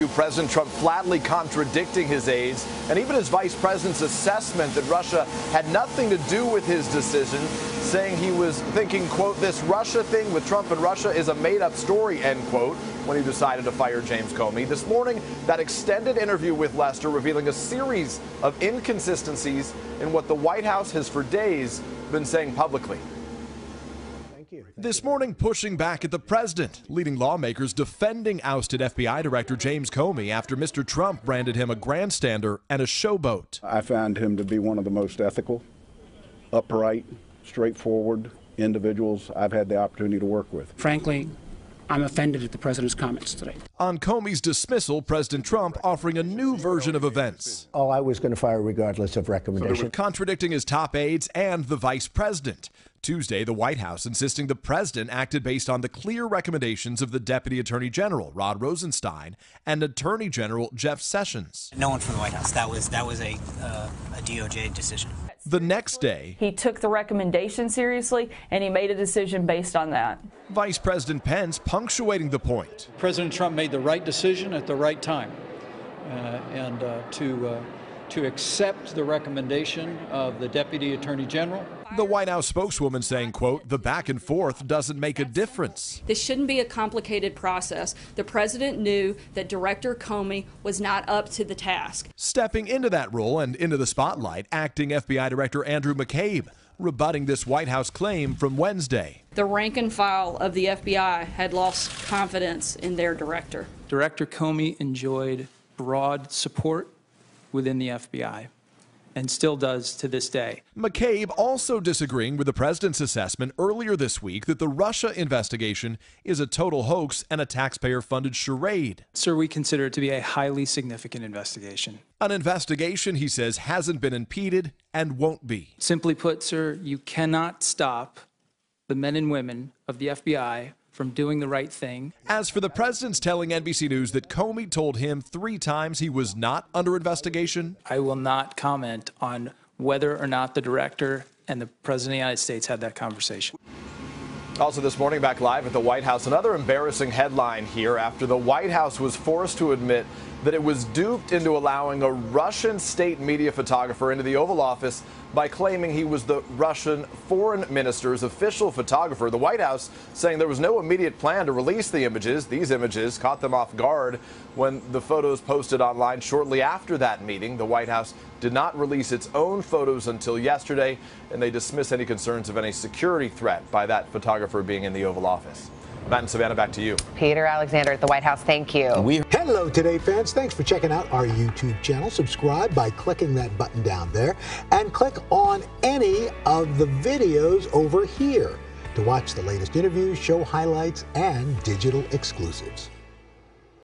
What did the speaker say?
President Trump flatly contradicting his aides and even his vice president's assessment that Russia had nothing to do with his decision, saying he was thinking, quote, this Russia thing with Trump and Russia is a made-up story, end quote, when he decided to fire James Comey. This morning, that extended interview with Lester revealing a series of inconsistencies in what the White House has for days been saying publicly. This morning, pushing back at the president, leading lawmakers defending ousted FBI Director James Comey after Mr. Trump branded him a grandstander and a showboat. I found him to be one of the most ethical, upright, straightforward individuals I've had the opportunity to work with. Frankly, I'm offended at the president's comments today. On Comey's dismissal, President Trump offering a new version of events. Oh, I was going to fire regardless of recommendation. Contradicting his top aides and the vice president. Tuesday, the White House insisting the president acted based on the clear recommendations of the Deputy Attorney General, Rod Rosenstein, and Attorney General Jeff Sessions. No one from the White House. That was a DOJ decision. The next day, he took the recommendation seriously, and he made a decision based on that. Vice President Pence punctuating the point. President Trump made the right decision at the right time, to accept the recommendation of the Deputy Attorney General. The White House spokeswoman saying, quote, the back and forth doesn't make a difference. This shouldn't be a complicated process. The president knew that Director Comey was not up to the task. Stepping into that role and into the spotlight, acting FBI Director Andrew McCabe, rebutting this White House claim from Wednesday. The rank and file of the FBI had lost confidence in their director. Director Comey enjoyed broad support within the FBI, and still does to this day. McCabe also disagreeing with the president's assessment earlier this week that the Russia investigation is a total hoax and a taxpayer-funded charade. Sir, we consider it to be a highly significant investigation. An investigation, he says, hasn't been impeded and won't be. Simply put, sir, you cannot stop the men and women of the FBI from doing the right thing. As for the president's telling NBC News that Comey told him 3 times he was not under investigation, I will not comment on whether or not the director and the president of the United States had that conversation. Also this morning, back live at the White House, another embarrassing headline here after the White House was forced to admit that it was duped into allowing a Russian state media photographer into the Oval Office by claiming he was the Russian foreign minister's official photographer. The White House saying there was no immediate plan to release the images. These images caught them off guard when the photos posted online shortly after that meeting. The White House did not release its own photos until yesterday, and they dismiss any concerns of any security threat by that photographer being in the Oval Office. Matt and Savannah, back to you. Peter Alexander at the White House, thank you. Hello, Today fans. Thanks for checking out our YouTube channel. Subscribe by clicking that button down there and click on any of the videos over here to watch the latest interviews, show highlights, and digital exclusives.